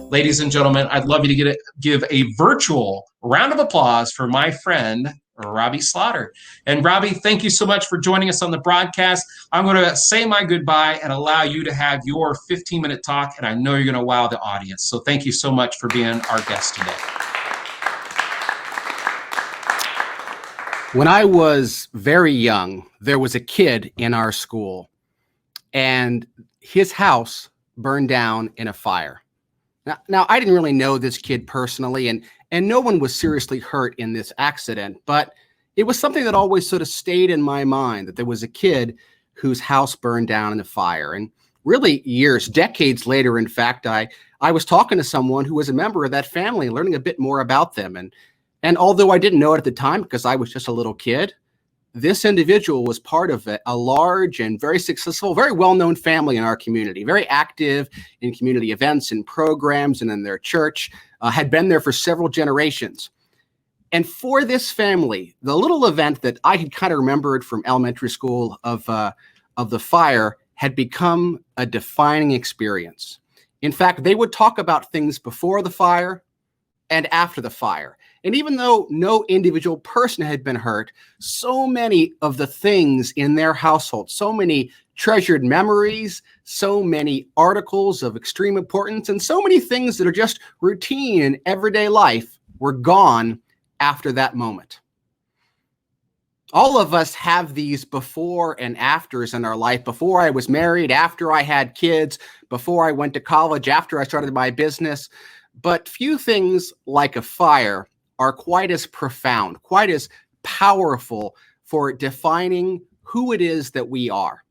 Ladies and gentlemen, I'd love you to give a virtual round of applause for my friend, Robby Slaughter. And Robby, thank you so much for joining us on the broadcast. I'm going to say my goodbye and allow you to have your 15-minute talk, and I know you're going to wow the audience. So thank you so much for being our guest today. When I was very young, there was a kid in our school, and his house burned down in a fire. Now, I didn't really know this kid personally, and no one was seriously hurt in this accident, but it was something that always sort of stayed in my mind, that there was a kid whose house burned down in a fire. And really decades later, in fact, I was talking to someone who was a member of that family, learning a bit more about them. And although I didn't know it at the time because I was just a little kid, this individual was part of a large and very successful, very well-known family in our community, very active in community events and programs and in their church, had been there for several generations. And for this family, the little event that I had kind of remembered from elementary school of the fire had become a defining experience. In fact, they would talk about things before the fire and after the fire. And even though no individual person had been hurt, so many of the things in their household, so many treasured memories, so many articles of extreme importance, and so many things that are just routine in everyday life were gone after that moment. All of us have these before and afters in our life. Before I was married, after I had kids, before I went to college, after I started my business. But few things like a fire are quite as profound, quite as powerful for defining who it is that we are.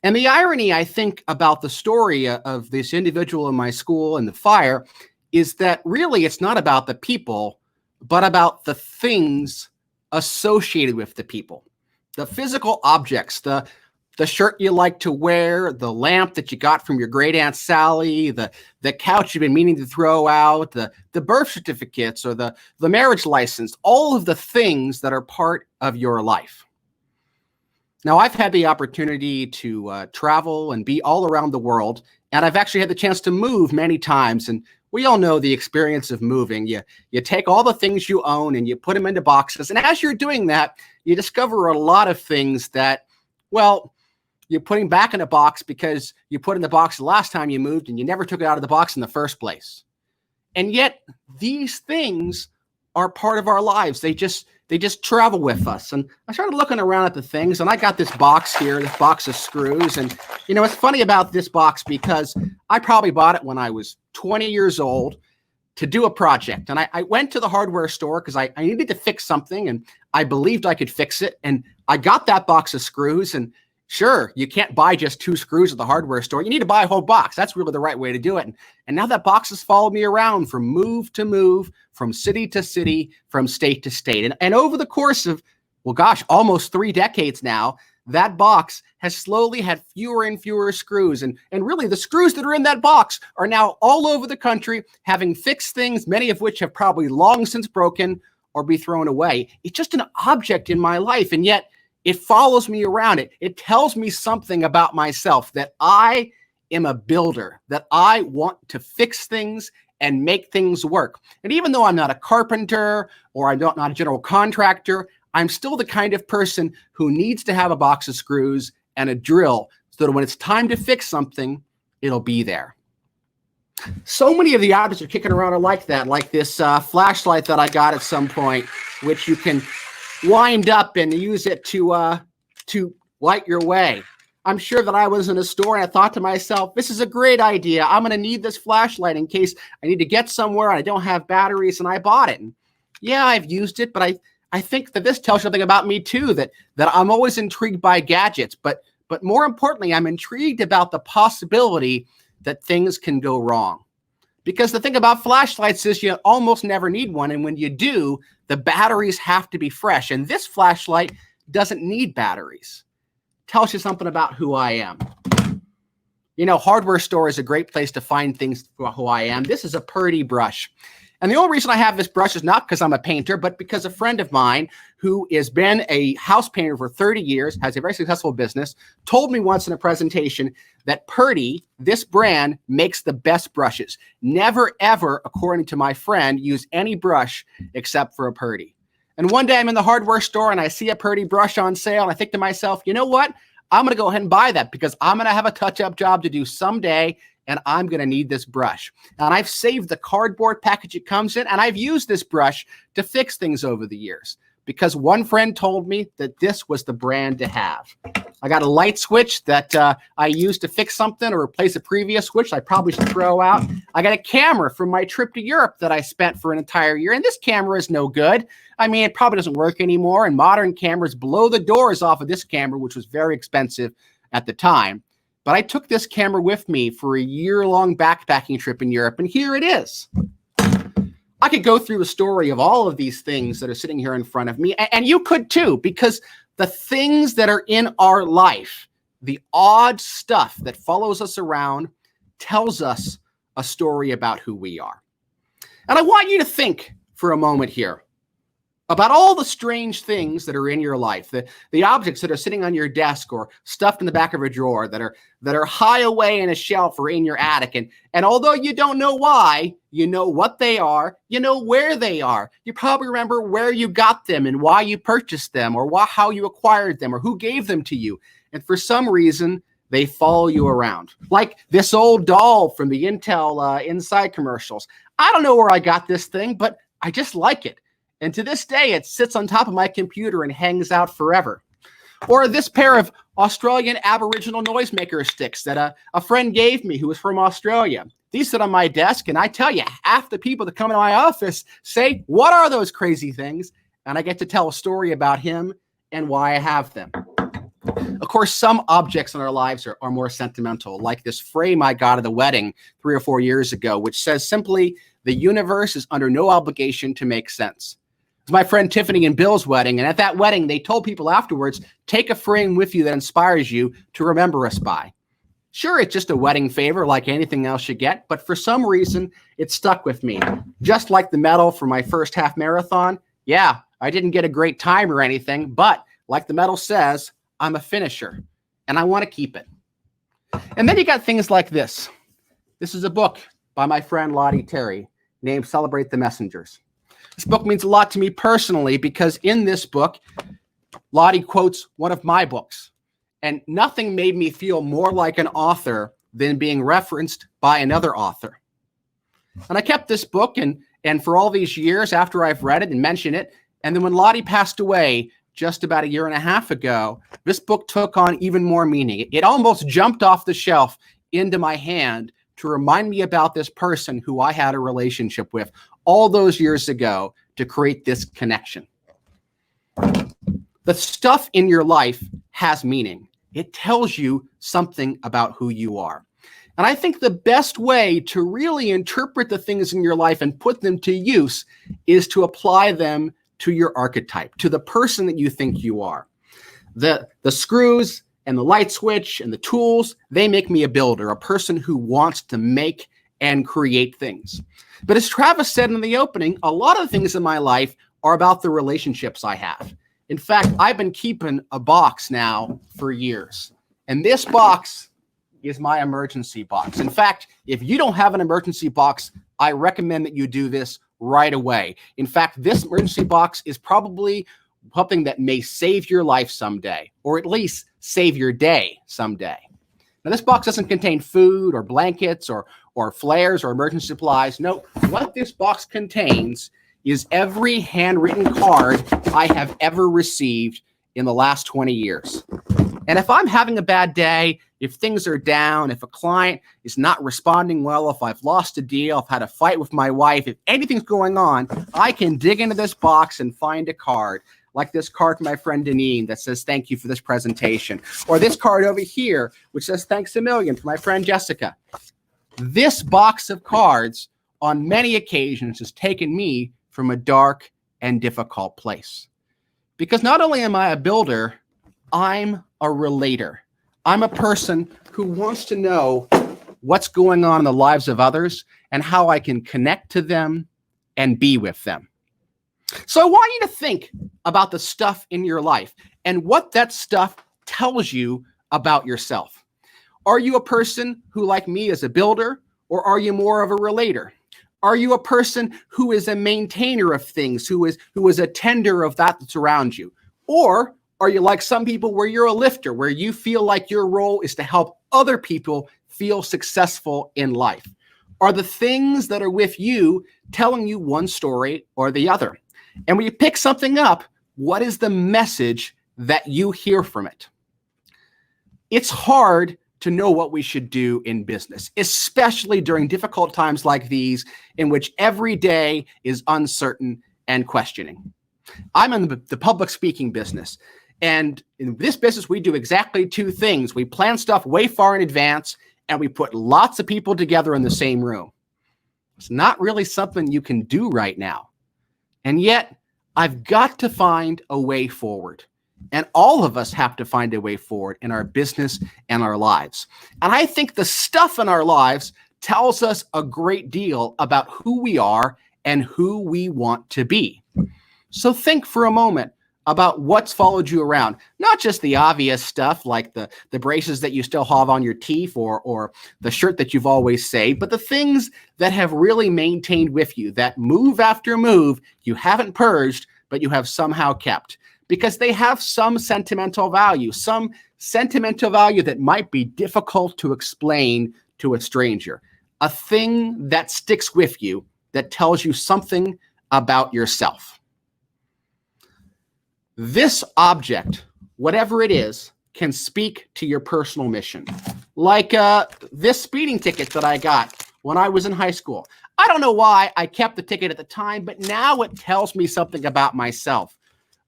And the irony, I think, about the story of this individual in my school and the fire is that really it's not about the people, but about the things associated with the people, the physical objects, the shirt you like to wear, the lamp that you got from your great Aunt Sally, the couch you've been meaning to throw out, the birth certificates or the marriage license, all of the things that are part of your life. Now, I've had the opportunity to travel and be all around the world, and I've actually had the chance to move many times. And we all know the experience of moving. You take all the things you own and you put them into boxes. And as you're doing that, you discover a lot of things that, well, you're putting back in a box because you put in the box the last time you moved and you never took it out of the box in the first place. And yet these things are part of our lives. They just travel with us. And I started looking around at the things, and I got this box here, this box of screws. And, you know, it's funny about this box because I probably bought it when I was 20 years old to do a project. And I went to the hardware store because I needed to fix something, and I believed I could fix it. And I got that box of screws, and sure, you can't buy just 2 screws at the hardware store. You need to buy a whole box. That's really the right way to do it. And now that box has followed me around from move to move, from city to city, from state to state. And over the course of, well, gosh, almost 3 decades now, that box has slowly had fewer and fewer screws. And really, the screws that are in that box are now all over the country, having fixed things, many of which have probably long since broken or be thrown away. It's just an object in my life. And yet, it follows me around. It tells me something about myself, that I am a builder, that I want to fix things and make things work. And even though I'm not a carpenter or I'm not a general contractor, I'm still the kind of person who needs to have a box of screws and a drill so that when it's time to fix something, it'll be there. So many of the objects are kicking around are like that, like this flashlight that I got at some point, which you can wind up and use it to light your way. I'm sure that I was in a store and I thought to myself, this is a great idea. I'm going to need this flashlight in case I need to get somewhere and I don't have batteries, and I bought it. And yeah, I've used it, but I think that this tells something about me too, that I'm always intrigued by gadgets, but more importantly, I'm intrigued about the possibility that things can go wrong. Because the thing about flashlights is you almost never need one. And when you do, the batteries have to be fresh. And this flashlight doesn't need batteries. Tells you something about who I am. You know, hardware store is a great place to find things for who I am. This is a Purdy brush. And the only reason I have this brush is not because I'm a painter, but because a friend of mine who has been a house painter for 30 years, has a very successful business, told me once in a presentation that Purdy, this brand, makes the best brushes. Never, ever, according to my friend, use any brush except for a Purdy. And one day I'm in the hardware store and I see a Purdy brush on sale. And I think to myself, you know what? I'm going to go ahead and buy that because I'm going to have a touch-up job to do someday. And I'm going to need this brush. And I've saved the cardboard package it comes in, and I've used this brush to fix things over the years because one friend told me that this was the brand to have. I got a light switch that I used to fix something or replace a previous switch I probably should throw out. I got a camera from my trip to Europe that I spent for an entire year, and this camera is no good. I mean, it probably doesn't work anymore, and modern cameras blow the doors off of this camera, which was very expensive at the time. But I took this camera with me for a year-long backpacking trip in Europe, and here it is. I could go through a story of all of these things that are sitting here in front of me, and you could too, because the things that are in our life, the odd stuff that follows us around, tells us a story about who we are. And I want you to think for a moment here about all the strange things that are in your life, the objects that are sitting on your desk or stuffed in the back of a drawer that are high away in a shelf or in your attic. And although you don't know why, you know what they are, you know where they are. You probably remember where you got them and why you purchased them or how you acquired them or who gave them to you. And for some reason, they follow you around. Like this old doll from the Intel Inside commercials. I don't know where I got this thing, but I just like it. And to this day, it sits on top of my computer and hangs out forever. Or this pair of Australian Aboriginal noisemaker sticks that a friend gave me who was from Australia. These sit on my desk, and I tell you, half the people that come into my office say, what are those crazy things? And I get to tell a story about him and why I have them. Of course, some objects in our lives are more sentimental, like this frame I got at the wedding 3 or 4 years ago, which says simply, the universe is under no obligation to make sense. It was my friend Tiffany and Bill's wedding, and at that wedding, they told people afterwards, take a frame with you that inspires you to remember us by. Sure, it's just a wedding favor like anything else you get, but for some reason, it stuck with me. Just like the medal for my first half marathon, yeah, I didn't get a great time or anything, but like the medal says, I'm a finisher, and I want to keep it. And then you got things like this. This is a book by my friend Lottie Terry named Celebrate the Messengers. This book means a lot to me personally because in this book, Lottie quotes one of my books. And nothing made me feel more like an author than being referenced by another author. And I kept this book and for all these years after I've read it and mentioned it, and then when Lottie passed away just about 1.5 years ago, this book took on even more meaning. It almost jumped off the shelf into my hand to remind me about this person who I had a relationship with all those years ago to create this connection. The stuff in your life has meaning. It tells you something about who you are. And I think the best way to really interpret the things in your life and put them to use is to apply them to your archetype, to the person that you think you are. The screws and the light switch and the tools, they make me a builder, a person who wants to make and create things. But as Travis said in the opening, a lot of things in my life are about the relationships I have. In fact, I've been keeping a box now for years. And this box is my emergency box. In fact, if you don't have an emergency box, I recommend that you do this right away. In fact, this emergency box is probably something that may save your life someday, or at least save your day someday. Now, this box doesn't contain food or blankets or flares or emergency supplies. No, what this box contains is every handwritten card I have ever received in the last 20 years. And if I'm having a bad day, if things are down, if a client is not responding well, if I've lost a deal, I've had a fight with my wife, if anything's going on, I can dig into this box and find a card. Like this card from my friend Deneen that says, thank you for this presentation. Or this card over here, which says, thanks a million for my friend Jessica. This box of cards on many occasions has taken me from a dark and difficult place. Because not only am I a builder, I'm a relator. I'm a person who wants to know what's going on in the lives of others and how I can connect to them, and be with them. So I want you to think about the stuff in your life and what that stuff tells you about yourself. Are you a person who, like me, is a builder, or are you more of a relator? Are you a person who is a maintainer of things, who is a tender of that's around you? Or are you like some people where you're a lifter, where you feel like your role is to help other people feel successful in life? Are the things that are with you telling you one story or the other? And when you pick something up, what is the message that you hear from it? It's hard to know what we should do in business, especially during difficult times like these, in which every day is uncertain and questioning. I'm in the public speaking business. And in this business, we do exactly two things. We plan stuff way far in advance, and we put lots of people together in the same room. It's not really something you can do right now. And yet, I've got to find a way forward. And all of us have to find a way forward in our business and our lives. And I think the stuff in our lives tells us a great deal about who we are and who we want to be. So think for a moment about what's followed you around. Not just the obvious stuff like the braces that you still have on your teeth or the shirt that you've always saved, but the things that have really maintained with you, that move after move you haven't purged, but you have somehow kept. Because they have some sentimental value that might be difficult to explain to a stranger. A thing that sticks with you that tells you something about yourself. This object, whatever it is, can speak to your personal mission. Like this speeding ticket that I got when I was in high school. I don't know why I kept the ticket at the time, but now it tells me something about myself,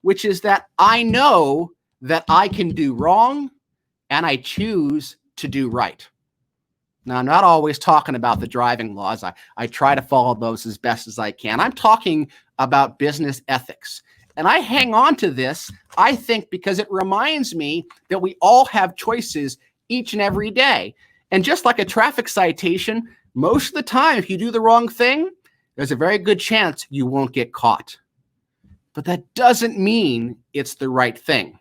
which is that I know that I can do wrong and I choose to do right. Now, I'm not always talking about the driving laws. I try to follow those as best as I can. I'm talking about business ethics. And I hang on to this, I think, because it reminds me that we all have choices each and every day. And just like a traffic citation, most of the time, if you do the wrong thing, there's a very good chance you won't get caught. But that doesn't mean it's the right thing.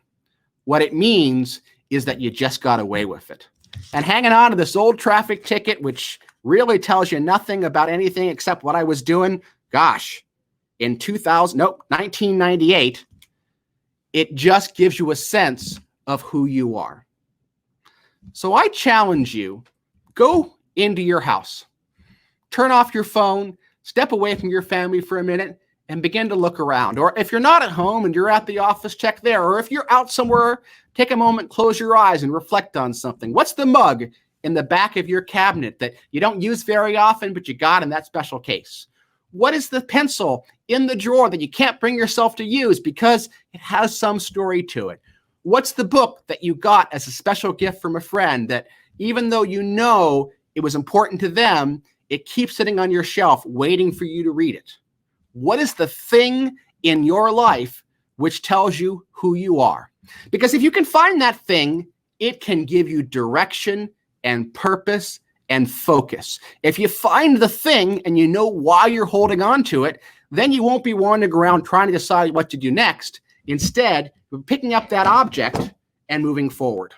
What it means is that you just got away with it. And hanging on to this old traffic ticket, which really tells you nothing about anything except what I was doing, gosh, in 1998, it just gives you a sense of who you are. So I challenge you, go into your house, turn off your phone, step away from your family for a minute, and begin to look around. Or if you're not at home and you're at the office, check there. Or if you're out somewhere, take a moment, close your eyes, and reflect on something. What's the mug in the back of your cabinet that you don't use very often, but you got in that special case? What is the pencil in the drawer that you can't bring yourself to use because it has some story to it? What's the book that you got as a special gift from a friend that even though you know it was important to them, it keeps sitting on your shelf waiting for you to read it? What is the thing in your life which tells you who you are? Because if you can find that thing, it can give you direction and purpose and focus. If you find the thing and you know why you're holding on to it, then you won't be wandering around trying to decide what to do next. Instead, you're picking up that object and moving forward.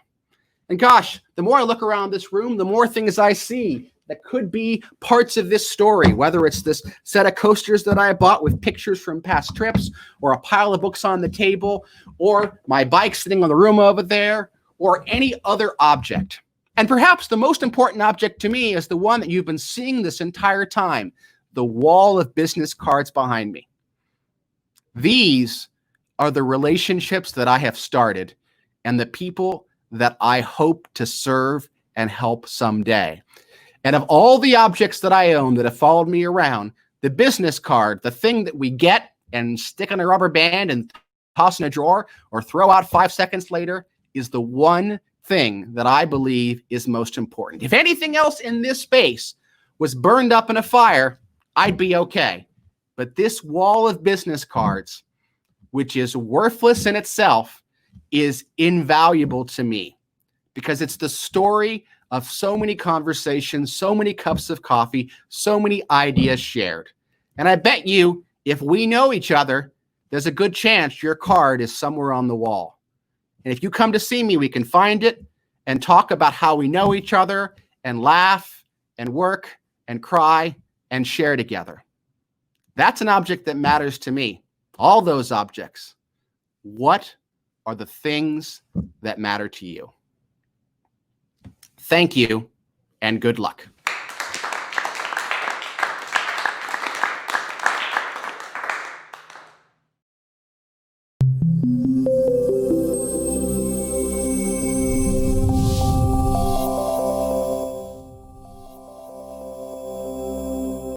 And gosh, the more I look around this room, the more things I see that could be parts of this story, whether it's this set of coasters that I bought with pictures from past trips, or a pile of books on the table, or my bike sitting on the room over there, or any other object. And perhaps the most important object to me is the one that you've been seeing this entire time, the wall of business cards behind me. These are the relationships that I have started and the people that I hope to serve and help someday. And of all the objects that I own that have followed me around, the business card, the thing that we get and stick on a rubber band and toss in a drawer or throw out 5 seconds later, is the one thing that I believe is most important. If anything else in this space was burned up in a fire, I'd be okay. But this wall of business cards, which is worthless in itself, is invaluable to me because it's the story of so many conversations, so many cups of coffee, so many ideas shared. And I bet you, if we know each other, there's a good chance your card is somewhere on the wall. And if you come to see me, we can find it and talk about how we know each other and laugh and work and cry and share together. That's an object that matters to me. All those objects. What are the things that matter to you? Thank you and good luck.